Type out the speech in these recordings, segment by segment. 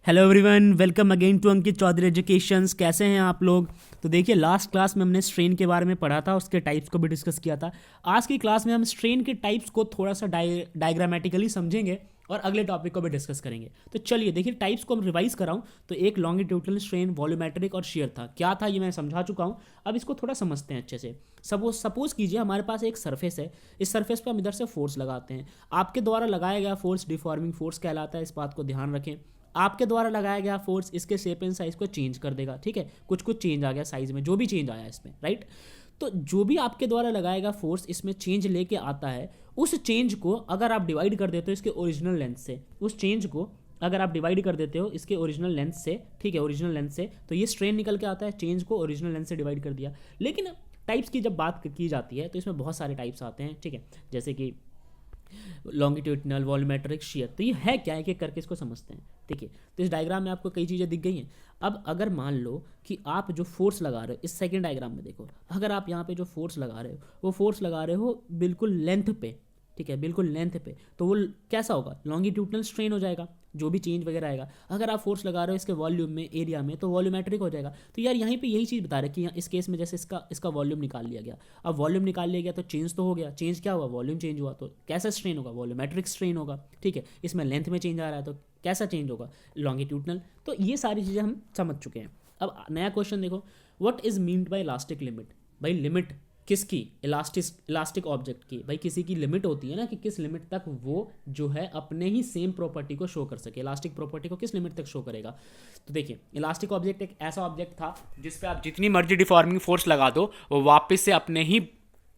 Hello everyone, welcome again to Ankit Chaudhary educations. कैसे हैं आप लोग? तो देखिए, लास्ट क्लास में हमने स्ट्रेन के बारे में पढ़ा था, उसके टाइप्स को भी डिस्कस किया था। आज की क्लास में हम स्ट्रेन के टाइप्स को थोड़ा सा डायग्रामेटिकली समझेंगे और अगले टॉपिक को भी डिस्कस करेंगे। तो चलिए देखिए, टाइप्स को हम रिवाइज कराऊं तो एक लॉन्गिट्यूडनल स्ट्रेन, वॉल्यूमेट्रिक और शेयर था। क्या था ये मैं समझा चुका हूं। अब इसको थोड़ा समझते हैं अच्छे से। सपोज कीजिए हमारे पास एक सरफेस है। इस सरफेस पे हम इधर से फोर्स लगाते हैं। आपके द्वारा लगाया गया फोर्स डिफॉर्मिंग फोर्स कहलाता है, इस बात को ध्यान रखें। आपके द्वारा लगाया गया फोर्स इसके शेप एंड साइज को चेंज कर देगा। ठीक है, कुछ कुछ चेंज आ गया साइज में, जो भी चेंज आया इसमें, राइट। तो जो भी आपके द्वारा लगाएगा फोर्स इसमें चेंज लेके आता है, उस चेंज को अगर आप डिवाइड कर देते हो इसके ओरिजिनल लेंथ से, उस चेंज को अगर आप डिवाइड कर देते हो इसके ओरिजिनल लेंथ से, ठीक है, ओरिजिनल लेंथ से, तो ये स्ट्रेन निकल के आता है। चेंज को ओरिजिनल लेंथ से डिवाइड कर दिया। लेकिन टाइप्स की जब बात की जाती है तो इसमें बहुत सारे टाइप्स आते हैं, ठीक है, जैसे कि लॉन्गिट्यूडनल, वॉल्यूमेट्रिक, शेयर। तो ये है क्या, एक एक करके इसको समझते हैं। देखिए, तो इस डायग्राम में आपको कई चीज़ें दिख गई हैं। अब अगर मान लो कि आप जो फोर्स लगा रहे हो, इस सेकंड डायग्राम में देखो, अगर आप यहाँ पे जो फोर्स लगा रहे हो वो फोर्स लगा रहे हो बिल्कुल लेंथ पे, ठीक है, बिल्कुल लेंथ पे, तो वो कैसा होगा, लॉन्गिट्यूडनल स्ट्रेन हो जाएगा। जो भी चेंज वगैरह आएगा, अगर आप फोर्स लगा रहे हो इसके वॉल्यूम में, एरिया में, तो वॉल्यूमेट्रिक हो जाएगा। तो यार यहीं पे यही चीज़ बता रहे कि यहाँ इस केस में जैसे इसका इसका वॉल्यूम निकाल लिया गया। अब वॉल्यूम निकाल लिया गया तो चेंज तो हो गया। चेंज क्या हुआ, वॉल्यूम चेंज हुआ, तो कैसा स्ट्रेन होगा, वॉल्यूमेट्रिक स्ट्रेन होगा। ठीक है, इसमें लेंथ में चेंज आ रहा है तो कैसा चेंज होगा, लॉन्गिट्यूडनल। तो ये सारी चीज़ें हम समझ चुके हैं। अब नया क्वेश्चन देखो, what is meant by elastic limit. भाई लिमिट किसकी, इलास्टिक ऑब्जेक्ट की। भाई किसी की लिमिट होती है ना, कि किस लिमिट तक वो जो है अपने ही सेम प्रॉपर्टी को शो कर सके। इलास्टिक प्रॉपर्टी को किस लिमिट तक शो करेगा। तो देखिए, इलास्टिक ऑब्जेक्ट एक ऐसा ऑब्जेक्ट था जिस पे आप जितनी मर्जी डिफॉर्मिंग फोर्स लगा दो, वो वापस से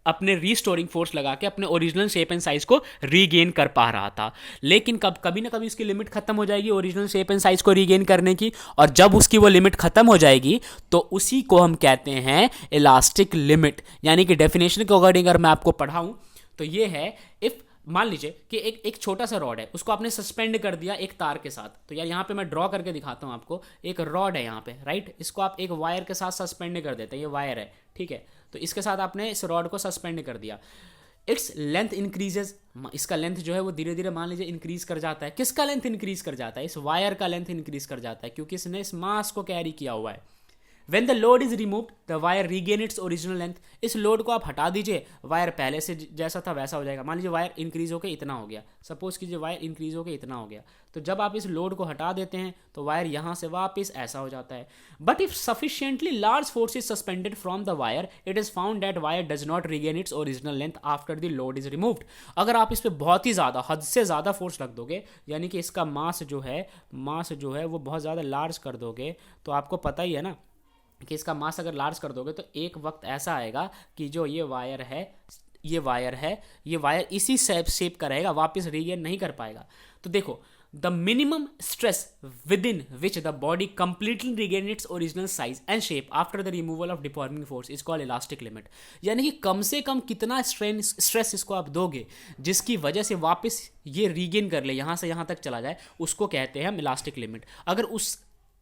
अपने रीस्टोरिंग फोर्स लगा के अपने ओरिजिनल शेप एंड साइज को रीगेन कर पा रहा था। लेकिन कभी ना कभी उसकी लिमिट खत्म हो जाएगी ओरिजिनल शेप एंड साइज को रीगेन करने की, और जब उसकी वो लिमिट खत्म हो जाएगी तो उसी को हम कहते हैं इलास्टिक लिमिट। यानी कि डेफिनेशन के अकॉर्डिंग अगर मैं आपको पढ़ाऊं तो ये है, इफ मान लीजिए कि एक छोटा सा रॉड है, उसको आपने सस्पेंड कर दिया एक तार के साथ। तो यार यहाँ पे मैं ड्रॉ करके दिखाता हूँ आपको। एक रॉड है यहाँ पे, राइट, इसको आप एक वायर के साथ सस्पेंड कर देते हैं। ये वायर है, ठीक है, तो इसके साथ आपने इस रॉड को सस्पेंड कर दिया। इट्स लेंथ इंक्रीजेज, इसका लेंथ जो है वो धीरे धीरे मान लीजिए इंक्रीज कर जाता है। किसका लेंथ इंक्रीज कर जाता है, इस वायर का लेंथ इंक्रीज कर जाता है, क्योंकि इसने इस मास को कैरी किया हुआ है। When the load is removed, the wire regain its original length। इस लोड को आप हटा दीजिए, वायर पहले से जैसा था वैसा हो जाएगा। मान लीजिए वायर इंक्रीज होकर इतना हो गया, सपोज कीजिए वायर इंक्रीज होकर इतना हो गया, तो जब आप इस लोड को हटा देते हैं तो वायर यहाँ से वापस ऐसा हो जाता है। But if sufficiently large force is suspended from the wire, it is found that wire does not regain its original length after the load is removed. अगर आप इस पर बहुत ही ज़्यादा, हद से ज़्यादा फोर्स रख दोगे, यानी कि इसका मास जो है वो बहुत ज़्यादा लार्ज कर दोगे, तो आपको पता ही है ना कि इसका मास अगर लार्ज कर दोगे तो एक वक्त ऐसा आएगा कि जो ये वायर इसी शेप का रहेगा, वापस रीगेन नहीं कर पाएगा। तो देखो, the minimum stress with in which the body completely regain its original size and shape after the removal of deforming force is called elastic limit. यानी कि कम से कम कितना स्ट्रेस इसको आप दोगे जिसकी वजह से वापस ये रीगेन कर ले, यहाँ से यहाँ तक चला जाए, उसको कहते हैं हम इलास्टिक लिमिट।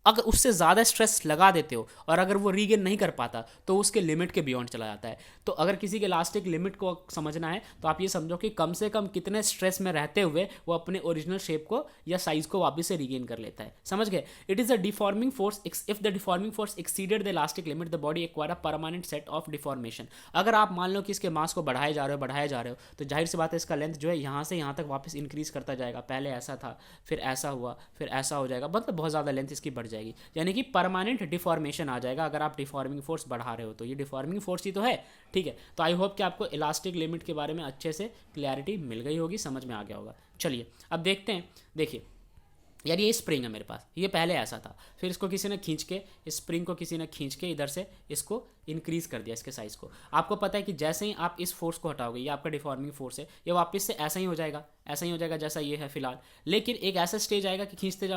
अगर उससे ज़्यादा स्ट्रेस लगा देते हो और अगर वो रीगेन नहीं कर पाता तो उसके लिमिट के बियॉन्ड चला जाता है। तो अगर किसी के इलास्टिक लिमिट को समझना है तो आप ये समझो कि कम से कम कितने स्ट्रेस में रहते हुए वो अपने ओरिजिनल शेप को या साइज को वापस से रीगेन कर लेता है। समझ गए? It is a deforming force. If the deforming force exceeded the elastic limit, the body acquire a permanent set of deformation. अगर आप मान लो कि इसके मास को बढ़ाए जा रहे हो तो जाहिर सी बात है इसका लेंथ जो है यहाँ से यहाँ तक वापस इंक्रीज करता जाएगा। पहले ऐसा था, फिर ऐसा हुआ, फिर ऐसा हो जाएगा, मतलब बहुत ज़्यादा लेंथ इसकी बढ़ जाएगी, यानी कि परमानेंट डिफॉर्मेशन आ जाएगा। अगर आप डिफॉर्मिंग फोर्स बढ़ा रहे हो तो ये डिफॉर्मिंग फोर्स ही तो है, ठीक है। तो आई होप कि आपको इलास्टिक लिमिट के बारे में अच्छे से क्लैरिटी मिल गई होगी, समझ में आ गया होगा। चलिए अब देखते हैं। देखिए यार, ये स्प्रिंग है मेरे पास, ये पहले ऐसा था, फिर इसको किसी ने खींच के, इस स्प्रिंग को किसी ने खींच के इधर से इसको इंक्रीज कर दिया, इसके साइज को। आपको पता है कि जैसे ही आप इस फोर्स को हटाओगे, ये आपका डिफॉर्मिंग फोर्स है, ये वापस से ऐसा ही हो जाएगा जैसा ये है फिलहाल। लेकिन एक ऐसा स्टेज आएगा कि खींचते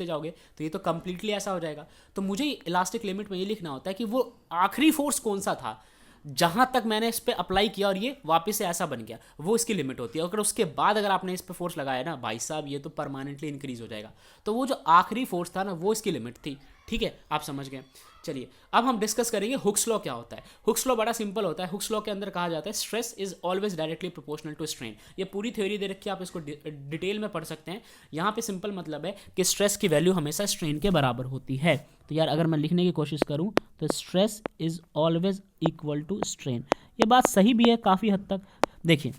जाओगे तो ये तो कंप्लीटली ऐसा हो जाएगा। तो मुझे इलास्टिक लिमिट में ये लिखना होता है कि वो आखिरी फोर्स कौन सा था जहां तक मैंने इस पर अप्लाई किया और ये वापस से ऐसा बन गया, वो इसकी लिमिट होती है। अगर उसके बाद अगर आपने इस पर फोर्स लगाया ना भाई साहब, ये तो परमानेंटली इंक्रीज हो जाएगा। तो वो जो आखिरी फोर्स था ना, वो इसकी लिमिट थी, ठीक है, आप समझ गए। चलिए अब हम डिस्कस करेंगे हुक्स लॉ क्या होता है। हुक्स लॉ बड़ा सिंपल होता है। हुक्स लॉ के अंदर कहा जाता है stress is always directly proportional to strain. ये पूरी थ्योरी दे रखी है, आप इसको डिटेल में पढ़ सकते हैं। यहाँ पे सिंपल मतलब है कि स्ट्रेस की वैल्यू हमेशा स्ट्रेन के बराबर होती है। तो यार अगर मैं लिखने की कोशिश करूँ तो stress is always equal to strain. ये बात सही भी है काफ़ी हद तक। देखिए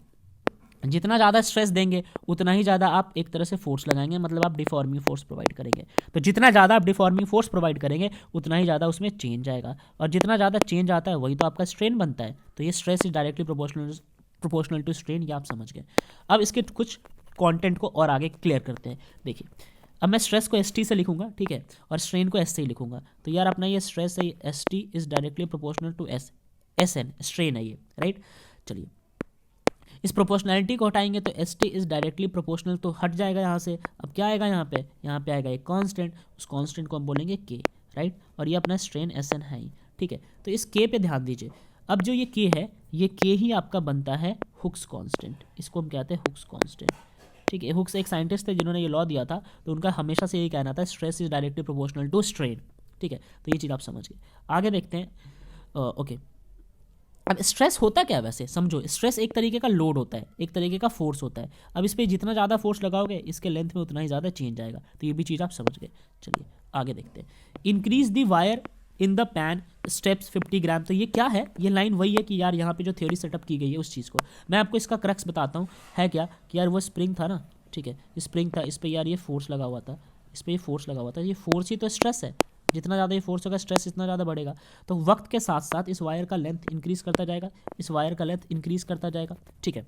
जितना ज़्यादा स्ट्रेस देंगे उतना ही ज़्यादा आप एक तरह से फोर्स लगाएंगे, मतलब आप डिफॉर्मिंग फोर्स प्रोवाइड करेंगे। तो जितना ज़्यादा आप डिफॉर्मिंग फोर्स प्रोवाइड करेंगे उतना ही ज़्यादा उसमें चेंज आएगा, और जितना ज़्यादा चेंज आता है वही तो आपका स्ट्रेन बनता है। तो ये stress is directly proportional to strain, ये आप समझ गए। अब इसके कुछ कॉन्टेंट को और आगे क्लियर करते हैं। देखिए अब मैं स्ट्रेस को एस टी से लिखूंगा, ठीक है, और स्ट्रेन को एस से ही लिखूंगा। तो यार अपना ये स्ट्रेस है, S T is directly proportional to S N, strain है ये, राइट। चलिए इस प्रोपोर्शनैलिटी को हटाएंगे तो S T is directly proportional, तो हट जाएगा यहाँ से। अब क्या आएगा यहाँ पे आएगा एक कांस्टेंट, उस कांस्टेंट को हम बोलेंगे के, राइट। और ये अपना स्ट्रेन एस एन है ही, ठीक है। तो इस के पे ध्यान दीजिए। अब जो ये के है, ये के ही आपका बनता है हुक्स कांस्टेंट। इसको हम कहते हैं हुक्स कांस्टेंट, ठीक है। हुक्स एक साइंटिस्ट थे जिन्होंने ये लॉ दिया था, तो उनका हमेशा से यही कहना था stress is directly proportional to strain, ठीक है। तो ये चीज़ आप समझ गए। आगे देखते हैं। ओके अब स्ट्रेस होता क्या है वैसे, समझो। स्ट्रेस एक तरीके का लोड होता है, एक तरीके का फोर्स होता है। अब इस पर जितना ज़्यादा फोर्स लगाओगे इसके लेंथ में उतना ही ज़्यादा चेंज आएगा। तो ये भी चीज़ आप समझ गए। चलिए आगे देखते हैं। Increase the wire in the pan steps 50 ग्राम। तो ये क्या है, ये लाइन वही है कि यार यहाँ पे जो थ्योरी सेटअप की गई है उस चीज़ को मैं आपको इसका क्रक्स बताता हूँ। है क्या कि यार वो स्प्रिंग था ना, ठीक है, स्प्रिंग था, इस पर यार ये फोर्स लगा हुआ था, इस पर ये फोर्स लगा हुआ था। ये फोर्स ही तो स्ट्रेस है। जितना ज़्यादा ये फोर्स होगा स्ट्रेस इतना ज़्यादा बढ़ेगा। तो वक्त के साथ साथ इस वायर का लेंथ इंक्रीज़ करता जाएगा, इस वायर का लेंथ इंक्रीज़ करता जाएगा, ठीक है।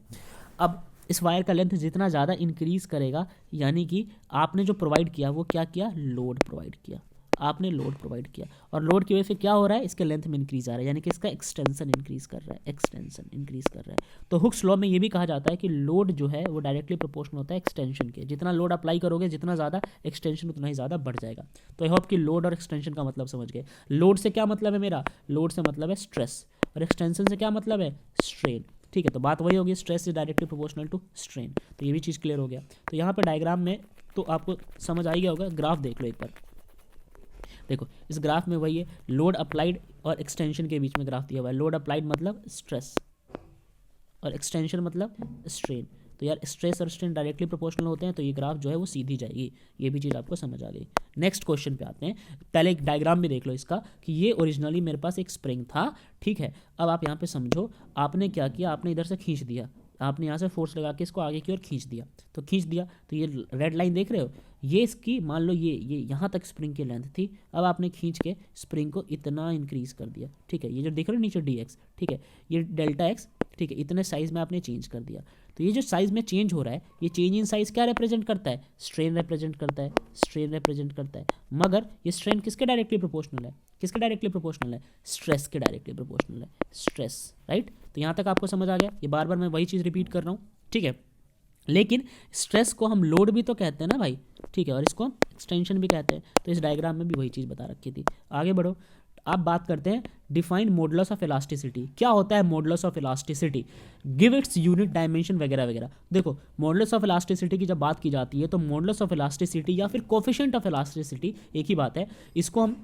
अब इस वायर का लेंथ जितना ज़्यादा इंक्रीज़ करेगा, यानी कि आपने जो प्रोवाइड किया वो क्या किया, लोड प्रोवाइड किया। आपने लोड प्रोवाइड किया, और लोड की वजह से क्या हो रहा है, इसके लेंथ में इंक्रीज आ रहा है, यानी कि इसका एक्सटेंशन इंक्रीज कर रहा है, एक्सटेंशन इंक्रीज कर रहा है। तो हुक्स लॉ में ये भी कहा जाता है कि लोड जो है वो डायरेक्टली प्रोपोर्शनल होता है एक्सटेंशन के। जितना लोड अप्लाई करोगे जितना ज़्यादा एक्सटेंशन उतना ही ज़्यादा बढ़ जाएगा। तो आई होप कि लोड और एक्सटेंशन का मतलब समझ गए। लोड से क्या मतलब है मेरा, लोड से मतलब है स्ट्रेस, और एक्सटेंशन से क्या मतलब है, स्ट्रेन, ठीक है। तो बात वही होगी, stress is directly proportional to strain. तो ये भी चीज़ क्लियर हो गया। तो यहाँ पर डायग्राम में तो आपको समझ आ गया होगा। ग्राफ देख लो एक बार, देखो इस ग्राफ में वही है, लोड अप्लाइड और एक्सटेंशन के बीच में ग्राफ दिया हुआ है। लोड अप्लाइड मतलब स्ट्रेस और एक्सटेंशन मतलब स्ट्रेन। तो यार स्ट्रेस और स्ट्रेन डायरेक्टली प्रोपोर्शनल होते हैं, तो ये ग्राफ जो है वो सीधी जाएगी। ये भी चीज़ आपको समझ आ गई। नेक्स्ट क्वेश्चन पे आते हैं। पहले एक डायग्राम भी देख लो इसका कि ये ओरिजिनली मेरे पास एक स्प्रिंग था, ठीक है। अब आप यहाँ पे समझो, आपने क्या किया, आपने इधर से खींच दिया, आपने यहाँ से फोर्स लगा के इसको आगे की ओर खींच दिया। तो खींच दिया तो ये रेड लाइन देख रहे हो, ये इसकी मान लो ये यहाँ तक स्प्रिंग की लेंथ थी। अब आपने खींच के स्प्रिंग को इतना इंक्रीज़ कर दिया, ठीक है। ये जो देख रहे हो नीचे डी एक्स, ठीक है, ये डेल्टा एक्स, ठीक है, इतने साइज़ में आपने चेंज कर दिया। तो ये जो साइज़ में चेंज हो रहा है, ये चेंज इन साइज़ क्या रिप्रेजेंट करता है, स्ट्रेन रिप्रेजेंट करता है, स्ट्रेन रिप्रेजेंट करता है। मगर ये स्ट्रेन किसके डायरेक्टली प्रोपोर्शनल है, किसके डायरेक्टली प्रोपोर्शनल है, स्ट्रेस के डायरेक्टली प्रोपोर्शनल है, स्ट्रेस, राइट। तो यहाँ तक आपको समझ आ गया। ये बार बार मैं वही चीज़ रिपीट कर रहा हूँ, ठीक है। लेकिन स्ट्रेस को हम लोड भी तो कहते हैं ना भाई, ठीक है, और इसको हम एक्सटेंशन भी कहते हैं। तो इस डायग्राम में भी वही चीज़ बता रखी थी। आगे बढ़ो, अब बात करते हैं डिफाइन मॉडुलस ऑफ इलास्टिसिटी। क्या होता है modulus of elasticity, give its unit dimension वगैरह वगैरह। देखो मॉडुलस ऑफ इलास्टिसिटी की जब बात की जाती है तो मॉडुलस ऑफ इलास्टिसिटी या फिर कोफिशिएंट ऑफ इलास्टिसिटी एक ही बात है। इसको हम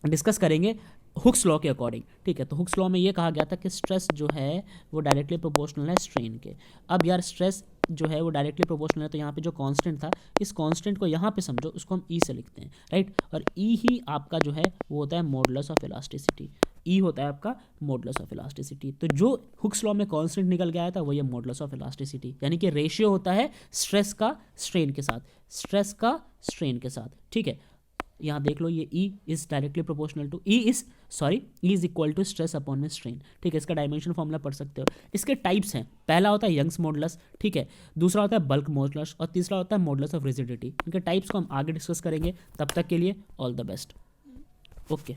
डिस्कस करेंगे हुक्स लॉ के अकॉर्डिंग, ठीक है। तो हुक्स लॉ में ये कहा गया था कि स्ट्रेस जो है वो डायरेक्टली प्रोपोर्शनल है स्ट्रेन के। अब यार स्ट्रेस जो है वो डायरेक्टली प्रोपोर्शनल है, तो यहाँ पे जो कांस्टेंट था, इस कांस्टेंट को यहाँ पे समझो, उसको हम ई से लिखते हैं, राइट। और ई ही आपका जो है वो होता है मॉडुलस ऑफ इलास्टिसिटी। ई होता है आपका मॉडुलस ऑफ इलास्टिसिटी। तो जो हुक्स लॉ में कांस्टेंट निकल के आया था वही है मॉडुलस ऑफ इलास्टिसिटी, यानी कि रेशियो होता है स्ट्रेस का स्ट्रेन के साथ, स्ट्रेस का स्ट्रेन के साथ, ठीक है। यहाँ देख लो, ये E is directly proportional to E is equal to stress upon में स्ट्रेन, ठीक है। इसका डायमेंशन फॉर्मूला पढ़ सकते हो। इसके टाइप्स हैं, पहला होता है यंग्स मॉडुलस, ठीक है, दूसरा होता है बल्क मॉडुलस, और तीसरा होता है मॉडुलस ऑफ रिजिडिटी। इनके टाइप्स को हम आगे डिस्कस करेंगे। तब तक के लिए ऑल द बेस्ट, ओके।